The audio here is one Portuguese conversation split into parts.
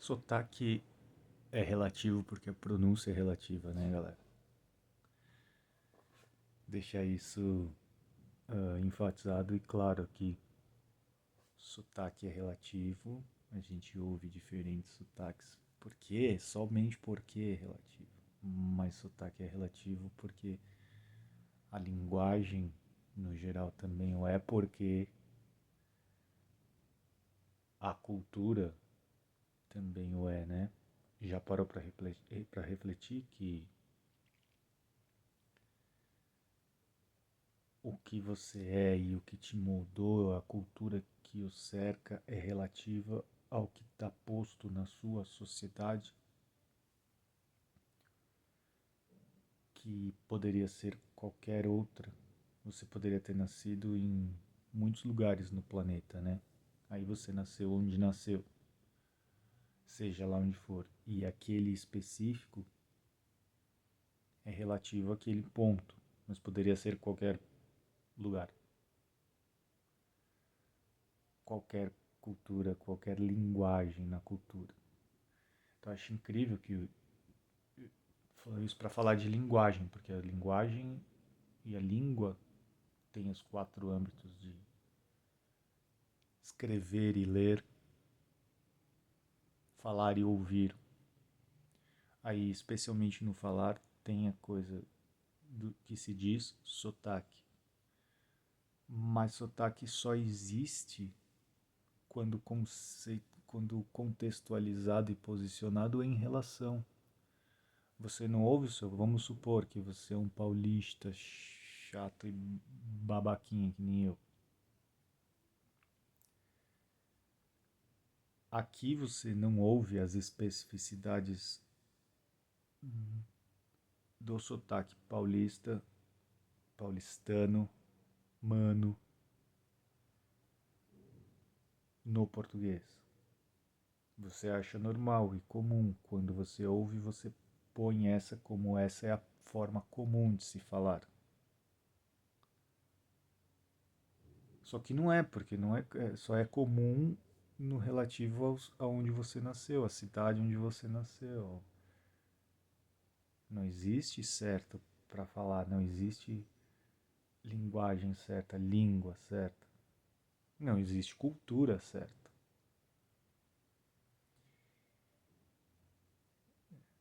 Sotaque é relativo porque a pronúncia é relativa, né, galera? Deixar isso enfatizado e claro que sotaque é relativo, a gente ouve diferentes sotaques. Por quê? Somente porque é relativo. Mas sotaque é relativo porque a linguagem, no geral, também o é, porque a cultura também o é, né? Já parou para refletir que o que você é e o que te moldou, a cultura que o cerca é relativa ao que está posto na sua sociedade, que poderia ser qualquer outra. Você poderia ter nascido em muitos lugares no planeta, né? Aí você nasceu onde nasceu, seja lá onde for. E aquele específico é relativo àquele ponto, mas poderia ser qualquer lugar, qualquer cultura, qualquer linguagem na cultura. Então, eu acho incrível que falou isso para falar de linguagem, porque a linguagem e a língua têm os quatro âmbitos de escrever e ler, falar e ouvir. Aí, especialmente no falar, tem a coisa do que se diz sotaque. Mas sotaque só existe quando, quando contextualizado e posicionado em relação. Você não ouve o seu. Vamos supor que você é um paulista chato e babaquinha que nem eu. Aqui você não ouve as especificidades do sotaque paulista, paulistano, mano, no português. Você acha normal e comum. Quando você ouve, você põe essa como essa é a forma comum de se falar. Só que não é, porque não é, só é comum no relativo aonde você nasceu, a cidade onde você nasceu. Não existe certo para falar, não existe linguagem certa, língua certa. Não existe cultura certa.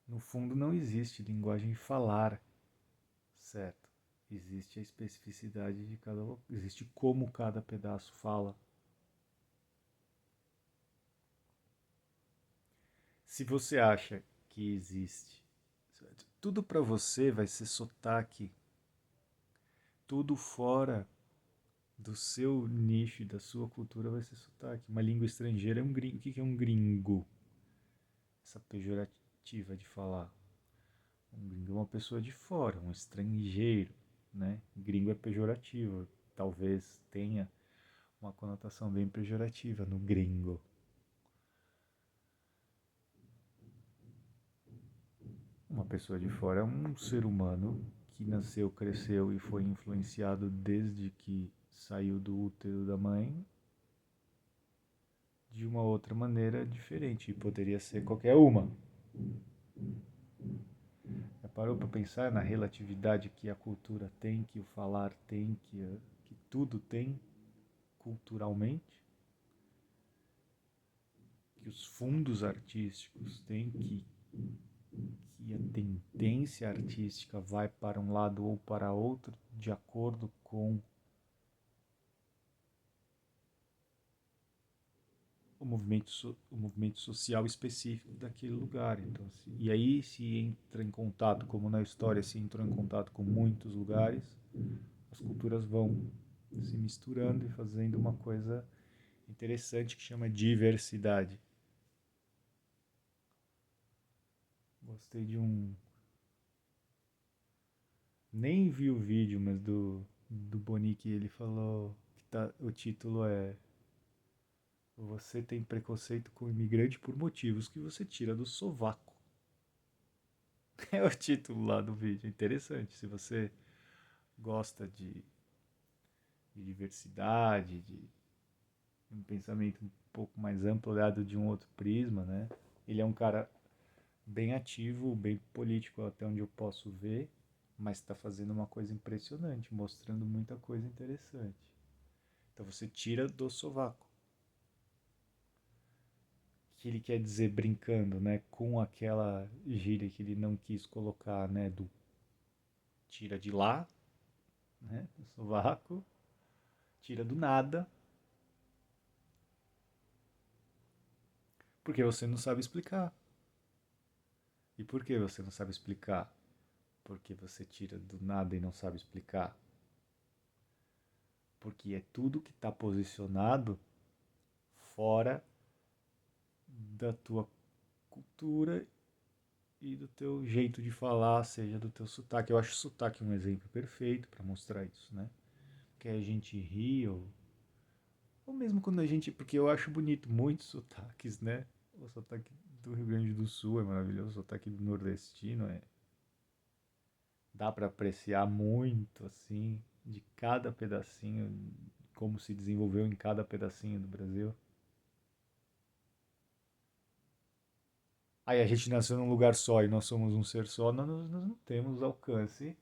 No fundo, não existe linguagem falar certa. Existe a especificidade de cada. Existe como cada pedaço fala. Se você acha que existe, tudo para você vai ser sotaque. Tudo fora do seu nicho, da sua cultura vai ser sotaque. Uma língua estrangeira é um gringo. O que é um gringo? Essa pejorativa de falar. Um gringo é uma pessoa de fora, um estrangeiro, né? Gringo é pejorativo, talvez tenha uma conotação bem pejorativa no gringo. Uma pessoa de fora é um ser humano que nasceu, cresceu e foi influenciado desde que saiu do útero da mãe de uma outra maneira diferente. E poderia ser qualquer uma. Já parou para pensar na relatividade que a cultura tem, que o falar tem, que tudo tem culturalmente? Que os fundos artísticos têm, que a tendência artística vai para um lado ou para outro de acordo com o movimento social específico daquele lugar. Então, e aí se entra em contato, como na história se entrou em contato com muitos lugares, as culturas vão se misturando e fazendo uma coisa interessante que chama diversidade. Gostei de um. Nem vi o vídeo, mas do Bonique ele falou que o título é Você tem preconceito com imigrante por motivos que você tira do sovaco. É o título lá do vídeo. Interessante. Se você gosta de diversidade, de um pensamento um pouco mais amplo, olhado de um outro prisma, né? Ele é um cara bem ativo, bem político até onde eu posso ver, mas está fazendo uma coisa impressionante, mostrando muita coisa interessante. Então você tira do sovaco. Que ele quer dizer brincando, né, com aquela gíria que ele não quis colocar, né, do tira de lá, né, do sovaco, tira do nada, porque você não sabe explicar. E por que você não sabe explicar? Porque você tira do nada e não sabe explicar. Porque é tudo que está posicionado fora da tua cultura e do teu jeito de falar, seja do teu sotaque. Eu acho o sotaque um exemplo perfeito para mostrar isso, né? Que a gente ri ou mesmo quando a gente, porque eu acho bonito muitos sotaques, né? O sotaque do Rio Grande do Sul é maravilhoso, o sotaque do nordestino é dá para apreciar muito assim de cada pedacinho, como se desenvolveu em cada pedacinho do Brasil. Aí a gente nasceu num lugar só e nós somos um ser só, nós não temos alcance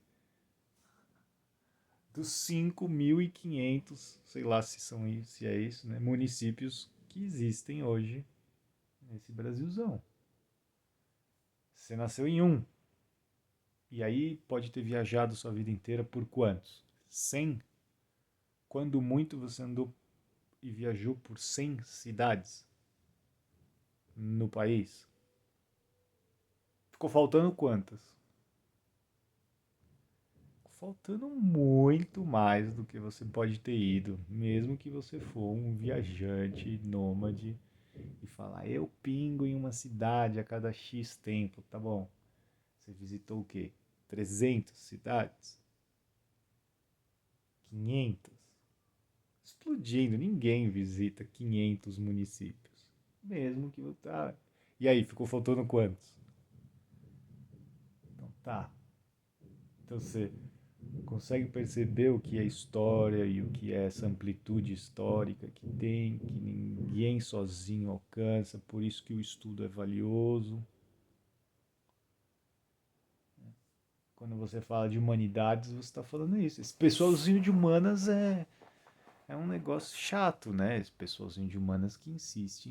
dos 5.500, sei lá se são se é isso, né, municípios que existem hoje nesse Brasilzão. Você nasceu em um, e aí pode ter viajado sua vida inteira por quantos? 100? Quando muito você andou e viajou por 100 cidades no país? Ficou faltando quantas? Faltando muito mais do que você pode ter ido, mesmo que você for um viajante nômade e falar, eu pingo em uma cidade a cada X tempo, tá bom? Você visitou o quê? 300 cidades? 500? Explodindo, ninguém visita 500 municípios. Mesmo que você... Ah, e aí, ficou faltando quantos? Então tá. Então você consegue perceber o que é história e o que é essa amplitude histórica que tem, que ninguém sozinho alcança, por isso que o estudo é valioso. Quando você fala de humanidades, você está falando isso. Esse pessoalzinho de humanas é um negócio chato, né? Esse pessoalzinho de humanas que insiste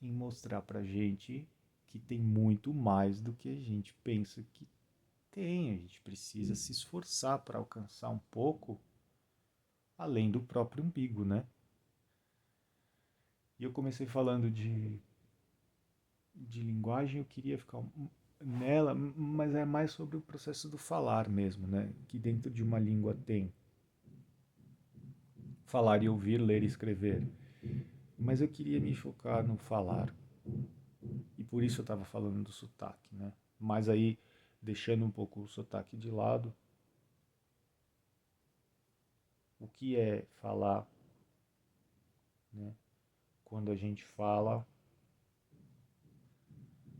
em mostrar pra gente que tem muito mais do que a gente pensa que tem. A gente precisa se esforçar para alcançar um pouco além do próprio umbigo, né? E eu comecei falando de linguagem, eu queria ficar nela, mas é mais sobre o processo do falar mesmo, né? Que dentro de uma língua tem falar e ouvir, ler e escrever. Mas eu queria me focar no falar. E por isso eu estava falando do sotaque, né? Mas aí, deixando um pouco o sotaque de lado, o que é falar, né? Quando a gente fala,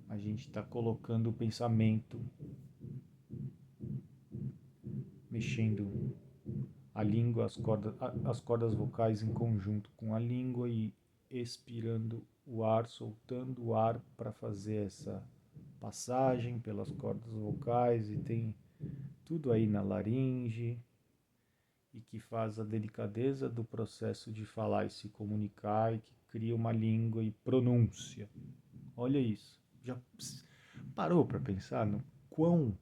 a gente está colocando o pensamento, mexendo a língua, as cordas vocais em conjunto com a língua e expirando o ar, soltando o ar para fazer essa passagem pelas cordas vocais e tem tudo aí na laringe e que faz a delicadeza do processo de falar e se comunicar e que cria uma língua e pronúncia. Olha isso. Já parou para pensar no quão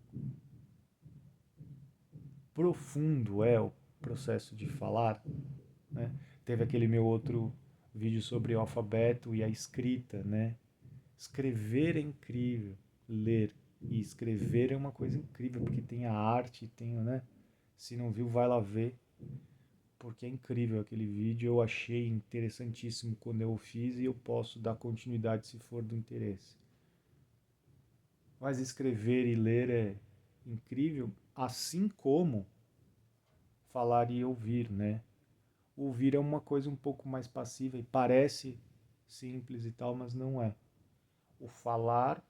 profundo é o processo de falar, né? Teve aquele meu outro vídeo sobre o alfabeto e a escrita, né? Escrever é incrível, ler e escrever é uma coisa incrível porque tem a arte, tem, né? Se não viu, vai lá ver, porque é incrível aquele vídeo. Eu achei interessantíssimo quando eu o fiz e eu posso dar continuidade se for do interesse. Mas escrever e ler é incrível, assim como falar e ouvir, né? Ouvir é uma coisa um pouco mais passiva e parece simples e tal, mas não é. O falar,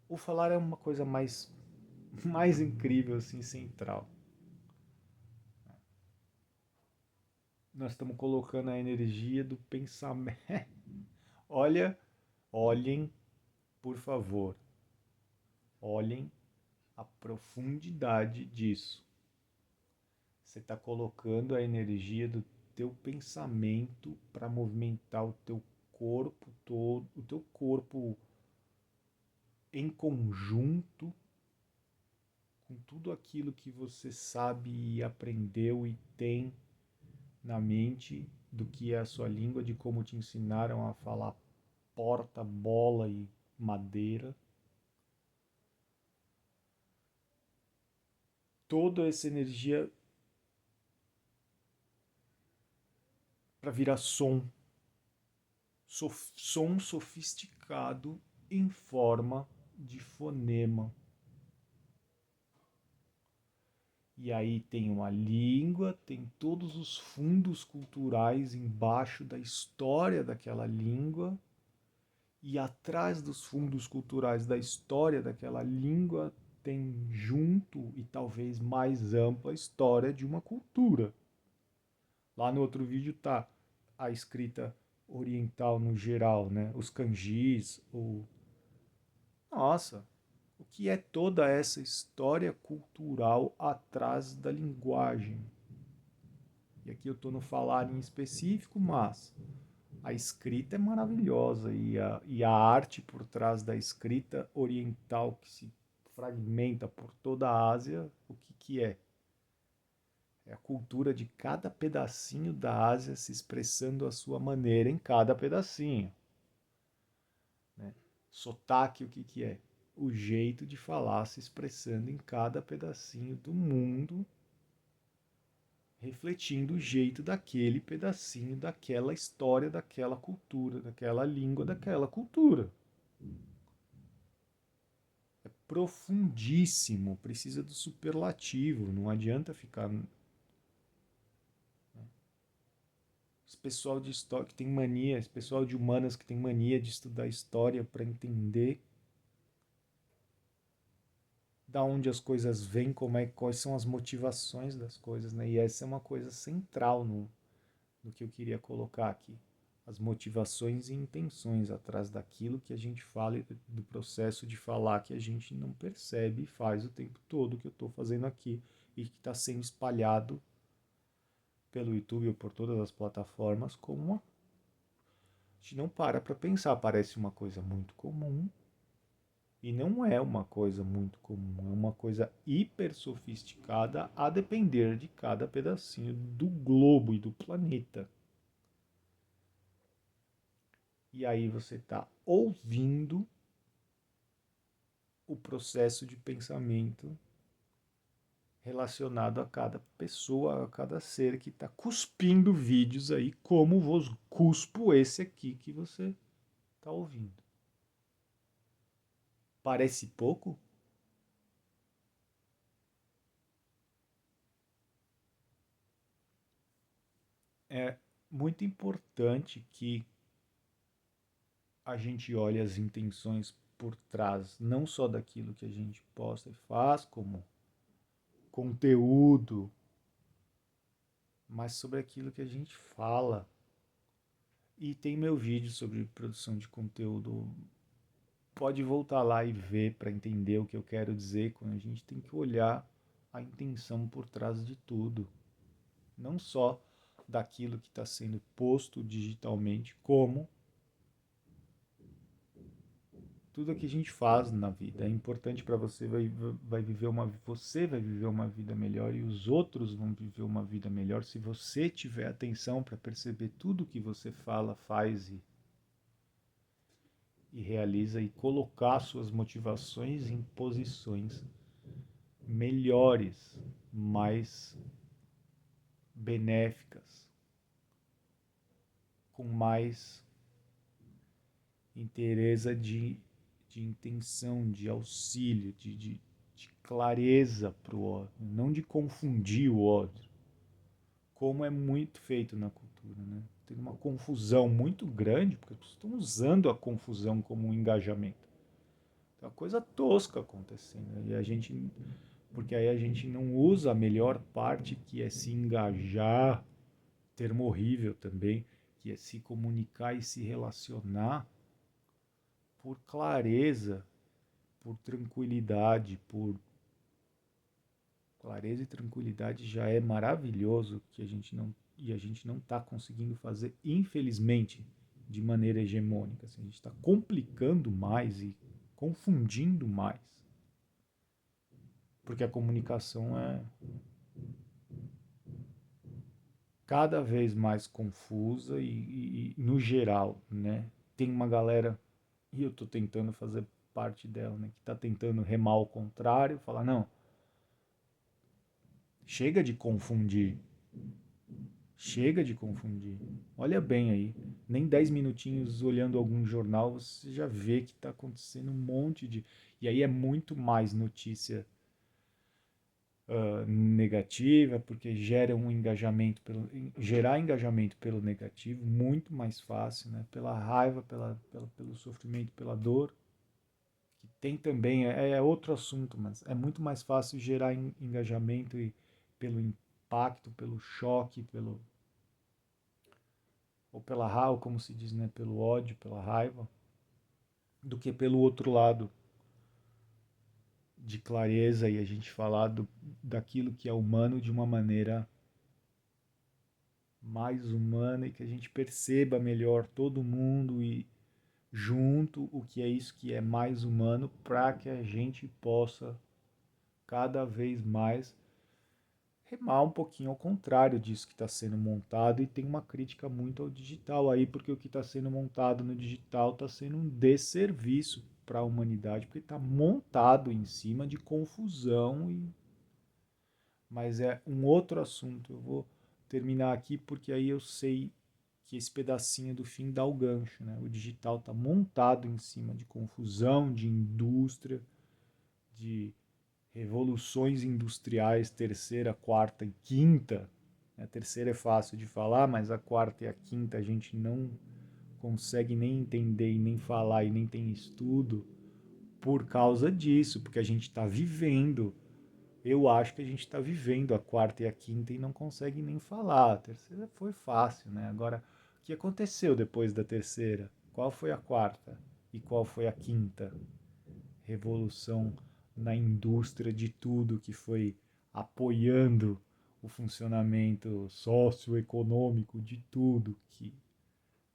o falar é uma coisa mais mais incrível assim, central. Nós estamos colocando a energia do pensamento. Olhem, por favor, olhem a profundidade disso. Você está colocando a energia do teu pensamento para movimentar o teu corpo todo, o teu corpo em conjunto com tudo aquilo que você sabe e aprendeu e tem na mente do que é a sua língua, de como te ensinaram a falar porta, bola e madeira. Toda essa energia para virar som, som sofisticado em forma de fonema. E aí tem uma língua, tem todos os fundos culturais embaixo da história daquela língua, e atrás dos fundos culturais da história daquela língua tem junto e talvez mais ampla a história de uma cultura. Lá no outro vídeo tá a escrita oriental no geral, né? Os kanjis, Nossa, o que é toda essa história cultural atrás da linguagem? E aqui eu estou no falar em específico, mas a escrita é maravilhosa e a arte por trás da escrita oriental que se fragmenta por toda a Ásia, o que é? É a cultura de cada pedacinho da Ásia se expressando à sua maneira em cada pedacinho. Né? Sotaque, o que é? O jeito de falar se expressando em cada pedacinho do mundo, refletindo o jeito daquele pedacinho, daquela história, daquela cultura, daquela língua, daquela cultura. É profundíssimo, precisa do superlativo, não adianta ficar. Esse pessoal de história que tem mania, esse pessoal de humanas que tem mania de estudar história para entender da onde as coisas vêm, quais são as motivações das coisas, né? E essa é uma coisa central no que eu queria colocar aqui. As motivações e intenções atrás daquilo que a gente fala e do processo de falar que a gente não percebe e faz o tempo todo que eu estou fazendo aqui e que está sendo espalhado pelo YouTube ou por todas as plataformas como uma... A gente não para pensar, parece uma coisa muito comum, e não é uma coisa muito comum, é uma coisa hiper sofisticada a depender de cada pedacinho do globo e do planeta. E aí você está ouvindo o processo de pensamento relacionado a cada pessoa, a cada ser que está cuspindo vídeos aí, como vos cuspo esse aqui que você está ouvindo. Parece pouco? É muito importante que a gente olhe as intenções por trás, não só daquilo que a gente posta e faz como conteúdo, mas sobre aquilo que a gente fala. E tem meu vídeo sobre produção de conteúdo. Pode voltar lá e ver para entender o que eu quero dizer quando a gente tem que olhar a intenção por trás de tudo. Não só daquilo que está sendo posto digitalmente, como tudo que a gente faz na vida é importante para você, você vai viver uma vida melhor e os outros vão viver uma vida melhor se você tiver atenção para perceber tudo que você fala, faz e realiza e colocar suas motivações em posições melhores, mais benéficas, com mais inteireza de intenção, de auxílio, de clareza para o outro, não de confundir o outro, como é muito feito na cultura, né? Tem uma confusão muito grande, porque as pessoas estão usando a confusão como um engajamento. Tem uma coisa tosca acontecendo, e a gente, porque aí a gente não usa a melhor parte, que é se engajar, termo horrível também, que é se comunicar e se relacionar por clareza, por tranquilidade, por clareza e tranquilidade já é maravilhoso que a gente não está conseguindo fazer, infelizmente, de maneira hegemônica. Assim, a gente está complicando mais e confundindo mais, porque a comunicação é cada vez mais confusa e no geral, né? Tem uma galera, e eu estou tentando fazer parte dela, né, que está tentando remar ao contrário, falar, não, chega de confundir, chega de confundir. Olha bem aí, nem 10 minutinhos olhando algum jornal, você já vê que está acontecendo um monte de... E aí é muito mais notícia negativa, porque gera um engajamento gerar engajamento pelo negativo, muito mais fácil, né? Pela raiva, pelo sofrimento, pela dor, que tem também, é outro assunto, mas é muito mais fácil gerar engajamento e pelo impacto, pelo choque, ou pela raiva, como se diz, né? Pelo ódio, pela raiva, do que pelo outro lado, de clareza e a gente falar daquilo que é humano de uma maneira mais humana e que a gente perceba melhor todo mundo e junto o que é isso que é mais humano para que a gente possa cada vez mais remar um pouquinho ao contrário disso que está sendo montado e tem uma crítica muito ao digital aí, porque o que está sendo montado no digital está sendo um desserviço para a humanidade, porque está montado em cima de confusão e mas é um outro assunto. Eu vou terminar aqui porque aí eu sei que esse pedacinho do fim dá o gancho, né? O digital está montado em cima de confusão, de indústria, de revoluções industriais, terceira, quarta e quinta. A terceira é fácil de falar, mas a quarta e a quinta a gente não consegue nem entender e nem falar e nem tem estudo por causa disso, porque a gente está vivendo. Eu acho que a gente está vivendo a quarta e a quinta e não consegue nem falar. A terceira foi fácil, né? Agora, o que aconteceu depois da terceira? Qual foi a quarta? E qual foi a quinta? Revolução na indústria de tudo que foi apoiando o funcionamento socioeconômico de tudo que,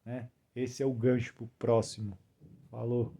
né? Esse é o gancho pro próximo. Falou.